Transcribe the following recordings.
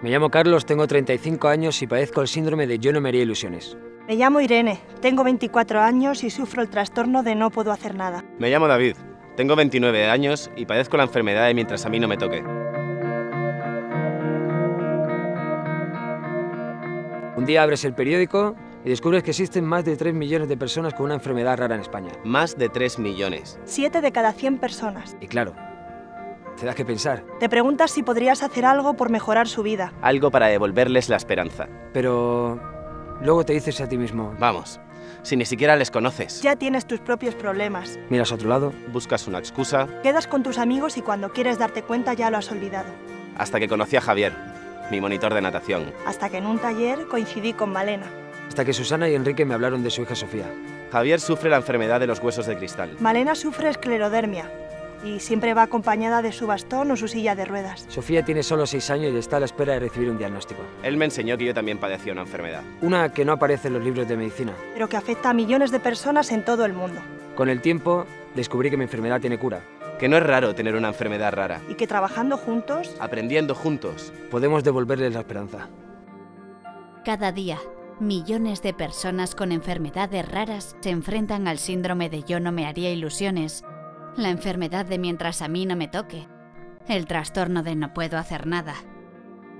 Me llamo Carlos, tengo 35 años y padezco el síndrome de yo no me haría ilusiones. Me llamo Irene, tengo 24 años y sufro el trastorno de no puedo hacer nada. Me llamo David, tengo 29 años y padezco la enfermedad de mientras a mí no me toque. Un día abres el periódico y descubres que existen más de 3 millones de personas con una enfermedad rara en España. Más de 3 millones. 7 de cada 100 personas. Y claro, te das que pensar. Te preguntas si podrías hacer algo por mejorar su vida. Algo para devolverles la esperanza. Pero luego te dices a ti mismo, Vamos, si ni siquiera les conoces. Ya tienes tus propios problemas. miras a otro lado. Buscas una excusa. Quedas con tus amigos y cuando quieres darte cuenta ya lo has olvidado. Hasta que conocí a Javier, mi monitor de natación. Hasta que en un taller coincidí con Malena. Hasta que Susana y Enrique me hablaron de su hija Sofía. Javier sufre la enfermedad de los huesos de cristal. Malena sufre esclerodermia y siempre va acompañada de su bastón o su silla de ruedas. Sofía tiene solo 6 años y está a la espera de recibir un diagnóstico. Él me enseñó que yo también padecía una enfermedad. Una que no aparece en los libros de medicina. Pero que afecta a millones de personas en todo el mundo. Con el tiempo, descubrí que mi enfermedad tiene cura. Que no es raro tener una enfermedad rara. Y que trabajando juntos, Aprendiendo juntos. Podemos devolverles la esperanza. Cada día, millones de personas con enfermedades raras se enfrentan al síndrome de yo no me haría ilusiones, la enfermedad de mientras a mí no me toque, el trastorno de no puedo hacer nada.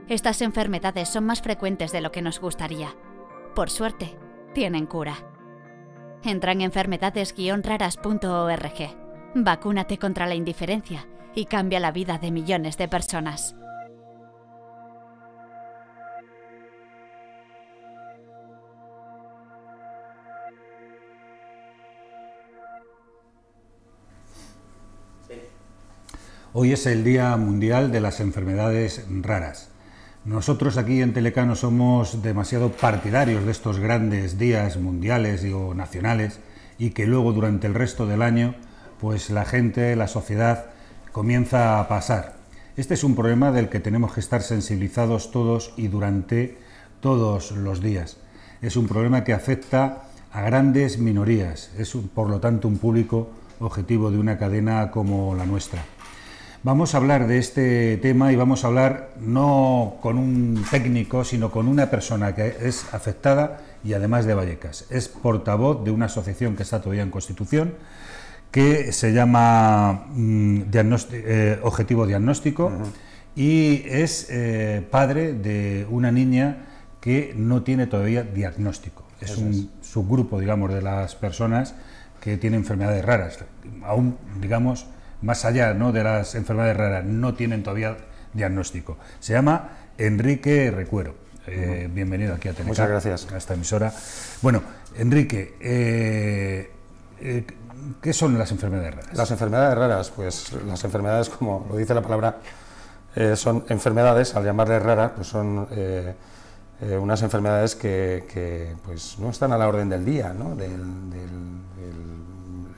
Estas enfermedades son más frecuentes de lo que nos gustaría. Por suerte, tienen cura. Entra en enfermedades-raras.org. Vacúnate contra la indiferencia y cambia la vida de millones de personas. Hoy es el Día Mundial de las Enfermedades Raras. Nosotros aquí en Telecano somos demasiado partidarios de estos grandes días mundiales o nacionales y que luego durante el resto del año pues la gente, la sociedad comienza a pasar. Este es un problema del que tenemos que estar sensibilizados todos y durante todos los días. Es un problema que afecta a grandes minorías, es por lo tanto un público objetivo de una cadena como la nuestra. Vamos a hablar de este tema y vamos a hablar no con un técnico, sino con una persona que es afectada y además de Vallecas. Es portavoz de una asociación que está todavía en constitución, que se llama Objetivo Diagnóstico, y es padre de una niña que no tiene todavía diagnóstico. Es un subgrupo, digamos, de las personas que tienen enfermedades raras. Aún, digamos, más allá, ¿no?, de las enfermedades raras, no tienen todavía diagnóstico. Se llama Enrique Recuero. Bienvenido aquí a Telecano. Muchas gracias. A esta emisora. Bueno, Enrique, ¿qué son las enfermedades raras? Las enfermedades raras, pues las enfermedades, como lo dice la palabra, son enfermedades, al llamarles raras, pues son unas enfermedades que pues no están a la orden del día, ¿no?,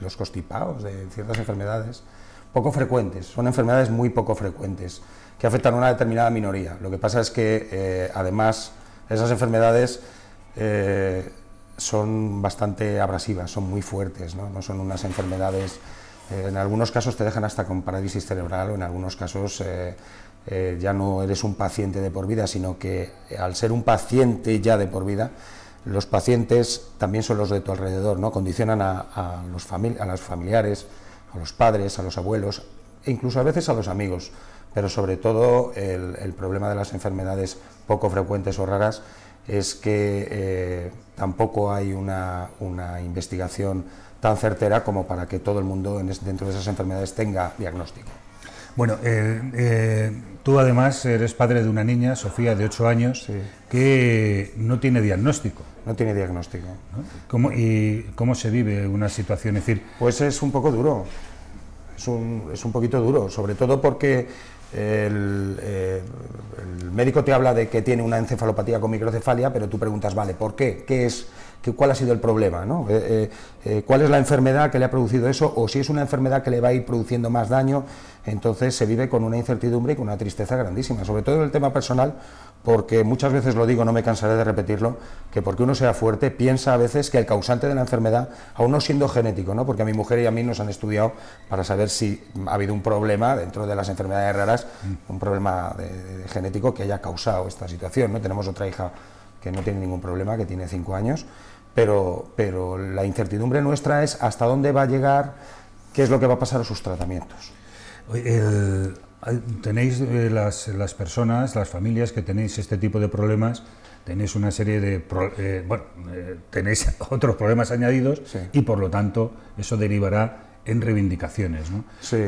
los constipados, de ciertas enfermedades poco frecuentes, son enfermedades muy poco frecuentes, que afectan a una determinada minoría. Lo que pasa es que, además, esas enfermedades son bastante abrasivas, son muy fuertes, no son unas enfermedades, en algunos casos te dejan hasta con parálisis cerebral, o en algunos casos ya no eres un paciente de por vida, sino que al ser un paciente ya de por vida, los pacientes también son los de tu alrededor, ¿no? Condicionan a los familiares, a los padres, a los abuelos, e incluso a veces a los amigos, pero sobre todo el problema de las enfermedades poco frecuentes o raras es que tampoco hay una investigación tan certera como para que todo el mundo dentro de esas enfermedades tenga diagnóstico. Bueno, tú además eres padre de una niña, Sofía, de 8 años, Sí. Que no tiene diagnóstico. No tiene diagnóstico. ¿No? ¿Cómo se vive una situación? Es decir, Pues es un poco duro, es un poquito duro, sobre todo porque el médico te habla de que tiene una encefalopatía con microcefalia, pero tú preguntas, vale, ¿por qué? ¿Qué es cuál ha sido el problema, ¿no? Cuál es la enfermedad que le ha producido eso, o si es una enfermedad que le va a ir produciendo más daño. Entonces se vive con una incertidumbre y con una tristeza grandísima, sobre todo en el tema personal, porque muchas veces lo digo, no me cansaré de repetirlo, que porque uno sea fuerte, piensa a veces que el causante de la enfermedad, aún no siendo genético, ¿no? Porque a mi mujer y a mí nos han estudiado para saber si ha habido un problema dentro de las enfermedades raras, un problema de genético que haya causado esta situación, ¿no? Tenemos otra hija que no tiene ningún problema, que tiene 5 años, pero la incertidumbre nuestra es hasta dónde va a llegar, qué es lo que va a pasar a sus tratamientos. Tenéis las personas, las familias que tenéis este tipo de problemas, tenéis una serie de tenéis otros problemas añadidos, sí, y por lo tanto eso derivará en reivindicaciones, ¿no? Sí.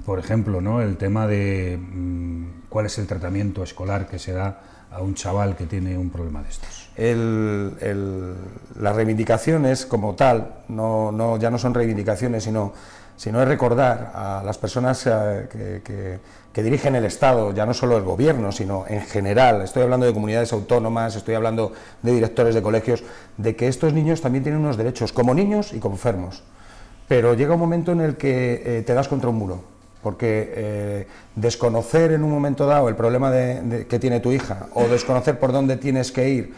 Por ejemplo, ¿no?, el tema de cuál es el tratamiento escolar que se da a un chaval que tiene un problema de estos. Las reivindicaciones como tal ya no son reivindicaciones, sino es recordar a las personas que dirigen el Estado, ya no solo el gobierno, sino en general, estoy hablando de comunidades autónomas, estoy hablando de directores de colegios, de que estos niños también tienen unos derechos, como niños y como enfermos, pero llega un momento en el que te das contra un muro, porque desconocer en un momento dado el problema que tiene tu hija, o desconocer por dónde tienes que ir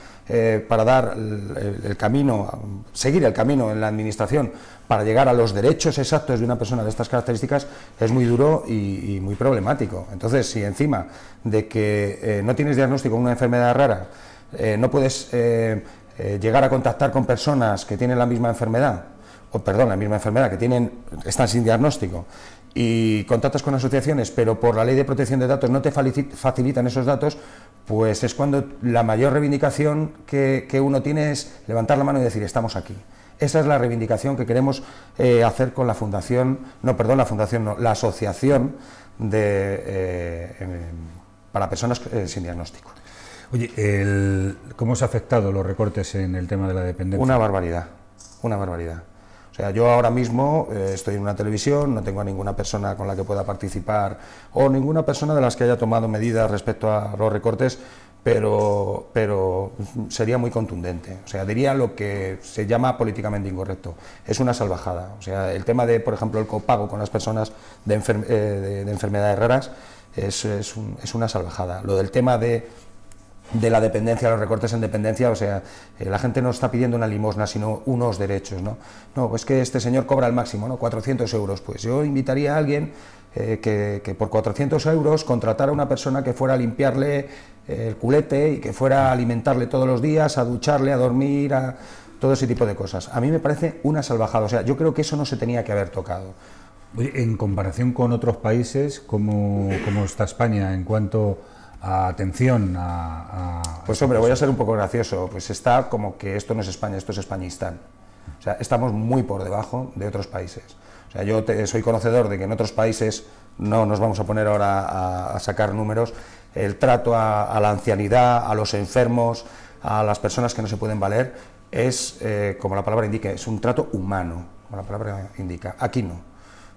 para dar el camino, seguir el camino en la administración, para llegar a los derechos exactos de una persona de estas características, es muy duro y muy problemático. Entonces, si encima de que no tienes diagnóstico de una enfermedad rara, no puedes llegar a contactar con personas que tienen la misma enfermedad, que están sin diagnóstico, y contactas con asociaciones, pero por la ley de protección de datos no te facilitan esos datos, pues es cuando la mayor reivindicación que uno tiene es levantar la mano y decir, estamos aquí. Esa es la reivindicación que queremos hacer con la asociación para personas sin diagnóstico. Oye, ¿cómo os ha afectado los recortes en el tema de la dependencia? Una barbaridad, una barbaridad. O sea, yo ahora mismo estoy en una televisión, no tengo a ninguna persona con la que pueda participar o ninguna persona de las que haya tomado medidas respecto a los recortes, pero sería muy contundente. O sea, diría lo que se llama políticamente incorrecto. Es una salvajada. O sea, el tema de, por ejemplo, el copago con las personas de enfermedades raras es una salvajada. Lo del tema de la dependencia, los recortes en dependencia, o sea, la gente no está pidiendo una limosna, sino unos derechos, ¿no? No, pues que este señor cobra el máximo, ¿no? 400 euros, pues yo invitaría a alguien que por 400 euros contratara a una persona que fuera a limpiarle el culete y que fuera a alimentarle todos los días, a ducharle, a dormir, a todo ese tipo de cosas. A mí me parece una salvajada, o sea, yo creo que eso no se tenía que haber tocado. Oye, en comparación con otros países, ¿cómo está España en cuanto a atención Pues hombre, voy a ser un poco gracioso, pues está como que esto no es España, esto es Españistán. O sea, estamos muy por debajo de otros países. O sea, yo soy conocedor de que en otros países, no nos vamos a poner ahora a sacar números, el trato a la ancianidad, a los enfermos, a las personas que no se pueden valer, es, como la palabra indica, es un trato humano, como la palabra indica. Aquí no.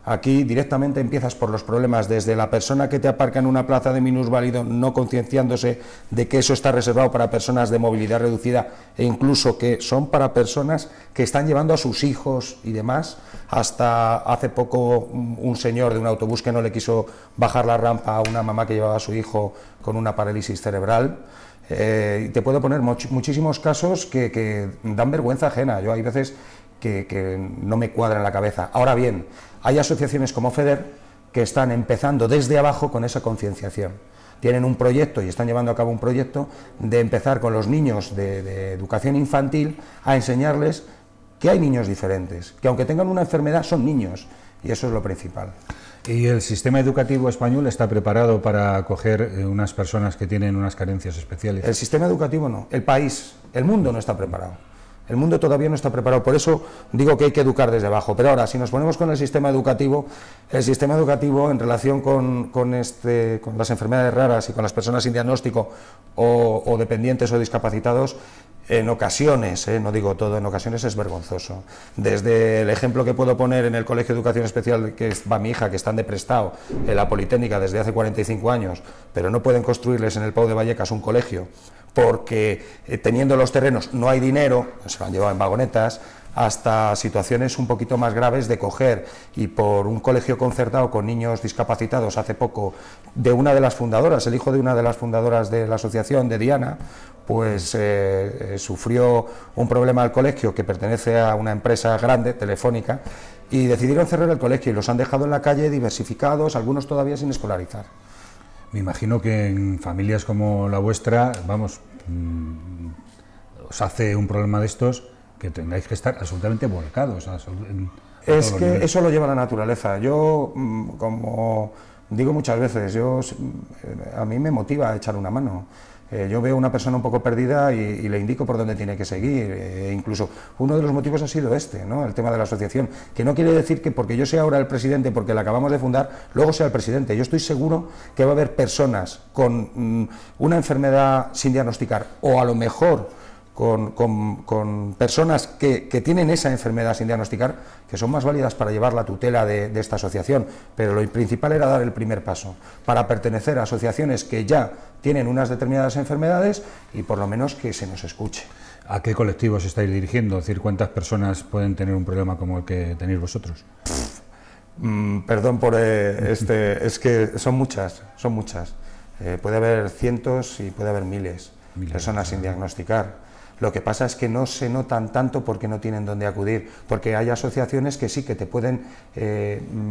Aquí directamente empiezas por los problemas desde la persona que te aparca en una plaza de minusválido, no concienciándose de que eso está reservado para personas de movilidad reducida e incluso que son para personas que están llevando a sus hijos y demás, hasta hace poco un señor de un autobús que no le quiso bajar la rampa a una mamá que llevaba a su hijo con una parálisis cerebral. Te puedo poner muchísimos casos que dan vergüenza ajena. Yo hay veces que no me cuadra en la cabeza. Ahora bien, hay asociaciones como FEDER que están empezando desde abajo con esa concienciación. Tienen un proyecto y están llevando a cabo un proyecto de empezar con los niños de educación infantil a enseñarles que hay niños diferentes, que aunque tengan una enfermedad son niños, y eso es lo principal. ¿Y el sistema educativo español está preparado para acoger unas personas que tienen unas carencias especiales? El sistema educativo no, el país, el mundo no está preparado. El mundo todavía no está preparado, por eso digo que hay que educar desde abajo. Pero ahora, si nos ponemos con el sistema educativo en relación con las enfermedades raras y con las personas sin diagnóstico o dependientes o discapacitados, en ocasiones, no digo todo, en ocasiones es vergonzoso. Desde el ejemplo que puedo poner en el Colegio de Educación Especial que va mi hija, que están de prestado en la Politécnica desde hace 45 años, pero no pueden construirles en el Pau de Vallecas un colegio porque teniendo los terrenos no hay dinero, se lo han llevado en vagonetas, hasta situaciones un poquito más graves de coger y por un colegio concertado con niños discapacitados hace poco, de una de las fundadoras, el hijo de una de las fundadoras de la asociación, de Diana, pues sufrió un problema al colegio que pertenece a una empresa grande, Telefónica, y decidieron cerrar el colegio y los han dejado en la calle diversificados, algunos todavía sin escolarizar. Me imagino que en familias como la vuestra, vamos, os hace un problema de estos que tengáis que estar absolutamente volcados. Es que eso lo lleva la naturaleza. Yo, como digo muchas veces, a mí me motiva a echar una mano. Yo veo a una persona un poco perdida y le indico por dónde tiene que seguir. Incluso uno de los motivos ha sido este, ¿no? El tema de la asociación, que no quiere decir que porque yo sea ahora el presidente, porque la acabamos de fundar, luego sea el presidente. Yo estoy seguro que va a haber personas con una enfermedad sin diagnosticar, o a lo mejor con personas que tienen esa enfermedad sin diagnosticar, que son más válidas para llevar la tutela de esta asociación, pero lo principal era dar el primer paso, para pertenecer a asociaciones que ya tienen unas determinadas enfermedades y por lo menos que se nos escuche. ¿A qué colectivos estáis dirigiendo? Es decir, ¿cuántas personas pueden tener un problema como el que tenéis vosotros? Perdón por es que son muchas. Puede haber cientos y puede haber miles de personas sin diagnosticar. Lo que pasa es que no se notan tanto porque no tienen dónde acudir, porque hay asociaciones que sí que te pueden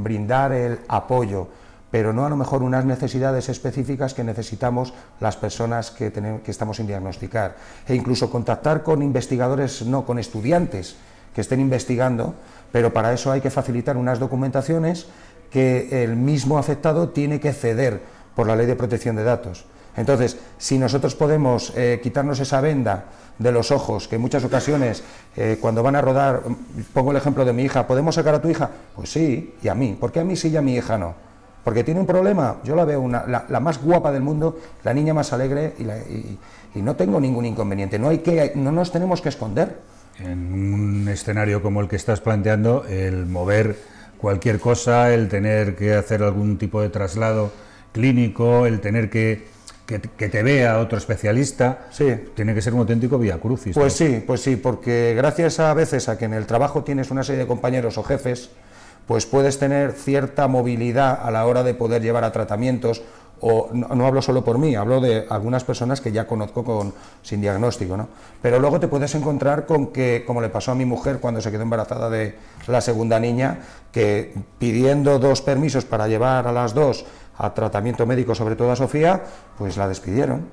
brindar el apoyo, pero no a lo mejor unas necesidades específicas que necesitamos las personas que estamos sin diagnosticar. E incluso contactar con investigadores, no, con estudiantes que estén investigando, pero para eso hay que facilitar unas documentaciones que el mismo afectado tiene que ceder por la Ley de Protección de Datos. Entonces, si nosotros podemos quitarnos esa venda de los ojos, que en muchas ocasiones cuando van a rodar, pongo el ejemplo de mi hija, ¿podemos sacar a tu hija? Pues sí, y a mí. ¿Por qué a mí sí y a mi hija no? Porque tiene un problema. Yo la veo la más guapa del mundo, la niña más alegre y no tengo ningún inconveniente. No nos tenemos que esconder. En un escenario como el que estás planteando, el mover cualquier cosa, el tener que hacer algún tipo de traslado clínico, el tener que te vea otro especialista, sí, tiene que ser un auténtico viacrucis. Pues sí, porque gracias a veces a que en el trabajo tienes una serie de compañeros o jefes, pues puedes tener cierta movilidad a la hora de poder llevar a tratamientos, o no hablo solo por mí, hablo de algunas personas que ya conozco sin diagnóstico, ¿no? Pero luego te puedes encontrar con que, como le pasó a mi mujer cuando se quedó embarazada de la segunda niña, que pidiendo 2 permisos para llevar a las 2 a tratamiento médico, sobre todo a Sofía, pues la despidieron.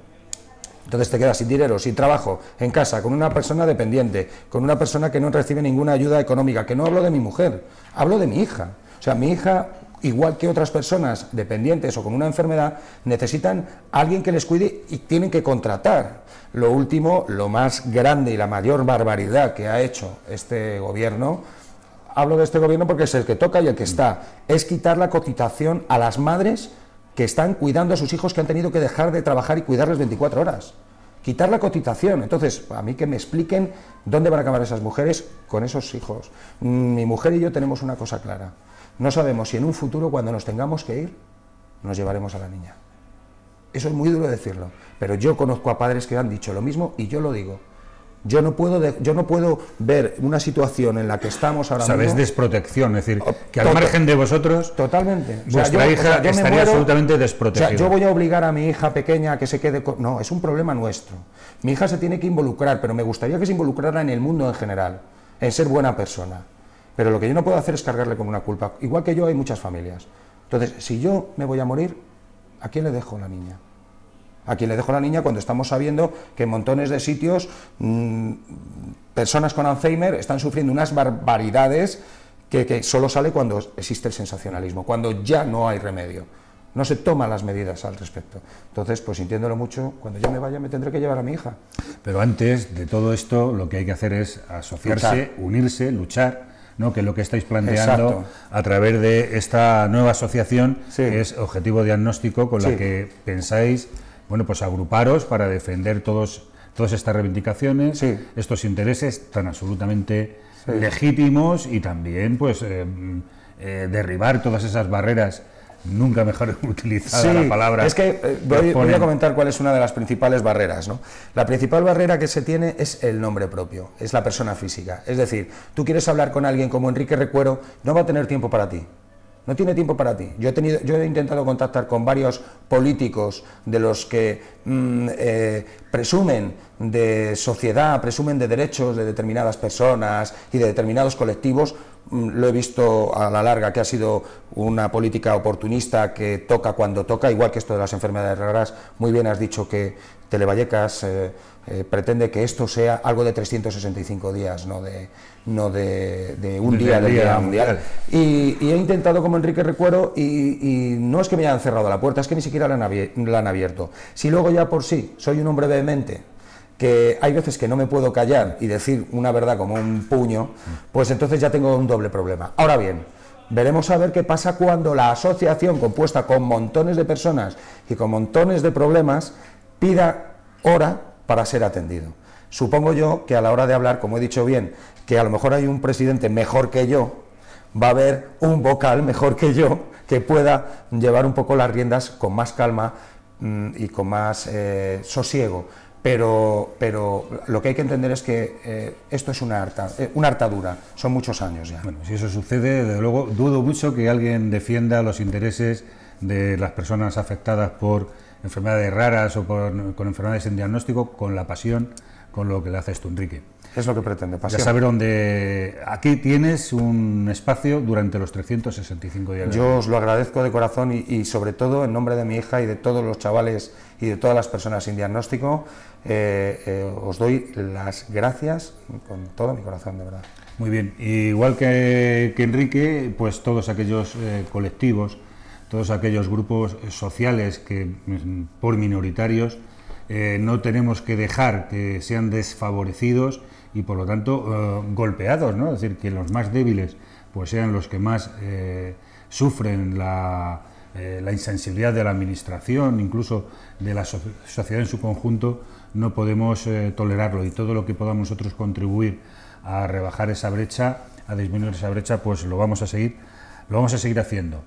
Entonces te quedas sin dinero, sin trabajo, en casa, con una persona dependiente, con una persona que no recibe ninguna ayuda económica, que no hablo de mi mujer, hablo de mi hija. O sea, mi hija, igual que otras personas dependientes o con una enfermedad, necesitan a alguien que les cuide y tienen que contratar. Lo último, lo más grande y la mayor barbaridad que ha hecho este gobierno, hablo de este gobierno porque es el que toca y el que está, es quitar la cotización a las madres que están cuidando a sus hijos que han tenido que dejar de trabajar y cuidarles 24 horas. Quitar la cotización. Entonces, a mí que me expliquen dónde van a acabar esas mujeres con esos hijos. Mi mujer y yo tenemos una cosa clara. No sabemos si en un futuro, cuando nos tengamos que ir, nos llevaremos a la niña. Eso es muy duro decirlo, pero yo conozco a padres que han dicho lo mismo y yo lo digo. Yo no puedo ver una situación en la que estamos ahora mismo. ¿Sabes? Desprotección, es decir, que al margen de vosotros, totalmente. Vuestra hija estaría absolutamente desprotegida. O sea, yo voy a obligar a mi hija pequeña a que se quede con... No, es un problema nuestro. Mi hija se tiene que involucrar, pero me gustaría que se involucrara en el mundo en general, en ser buena persona. Pero lo que yo no puedo hacer es cargarle con una culpa. Igual que yo, hay muchas familias. Entonces, si yo me voy a morir, ¿a quién le dejo la niña? ¿A quién le dejo la niña cuando estamos sabiendo que en montones de sitios personas con Alzheimer están sufriendo unas barbaridades que solo sale cuando existe el sensacionalismo, cuando ya no hay remedio, no se toman las medidas al respecto? Entonces, pues sintiéndolo mucho, cuando yo me vaya me tendré que llevar a mi hija. Pero antes de todo esto, lo que hay que hacer es asociarse, unirse, luchar, ¿no? Que es lo que estáis planteando. Exacto. A través de esta nueva asociación, sí, que es Objetivo Diagnóstico, con la que pensáis, bueno, pues agruparos para defender todos todas estas reivindicaciones, Sí. estos intereses tan absolutamente Sí. legítimos y también pues derribar todas esas barreras, nunca mejor utilizada la palabra. Es que voy a comentar cuál es una de las principales barreras, ¿no? La principal barrera que se tiene es el nombre propio, es la persona física. Es decir, tú quieres hablar con alguien como Enrique Recuero, no va a tener tiempo para ti. No tiene tiempo para ti. Yo he intentado contactar con varios políticos de los que presumen de sociedad, presumen de derechos de determinadas personas y de determinados colectivos. Lo he visto a la larga que ha sido una política oportunista que toca cuando toca, igual que esto de las enfermedades raras. Muy bien has dicho que Televallecas pretende que esto sea algo de 365 días, no de un día del Día Mundial. Y he intentado como Enrique Recuero y no es que me hayan cerrado la puerta, es que ni siquiera la han abierto. Si luego ya por sí soy un hombre vehemente, que hay veces que no me puedo callar y decir una verdad como un puño, pues entonces ya tengo un doble problema. Ahora bien, veremos a ver qué pasa cuando la asociación, compuesta con montones de personas y con montones de problemas, pida hora para ser atendido. Supongo yo que a la hora de hablar, como he dicho bien, que a lo mejor hay un presidente mejor que yo, va a haber un vocal mejor que yo, que pueda llevar un poco las riendas con más calma y con más sosiego. Pero lo que hay que entender es que esto es una hartadura, son muchos años ya. Bueno, si eso sucede, desde luego, dudo mucho que alguien defienda los intereses de las personas afectadas por enfermedades raras o con enfermedades en diagnóstico con la pasión con lo que le haces tú, Enrique. Es lo que pretende, pasión. Ya saber dónde... Aquí tienes un espacio durante los 365 días. Yo os lo agradezco de corazón y sobre todo en nombre de mi hija y de todos los chavales y de todas las personas sin diagnóstico, os doy las gracias con todo mi corazón, de verdad. Muy bien, igual que Enrique, pues todos aquellos colectivos, todos aquellos grupos sociales que por minoritarios no tenemos que dejar que sean desfavorecidos y por lo tanto golpeados, ¿no? Es decir, que los más débiles pues sean los que más sufren la insensibilidad de la administración, incluso de la sociedad en su conjunto. No podemos tolerarlo, y todo lo que podamos nosotros contribuir a rebajar esa brecha, a disminuir esa brecha, pues lo vamos a seguir haciendo.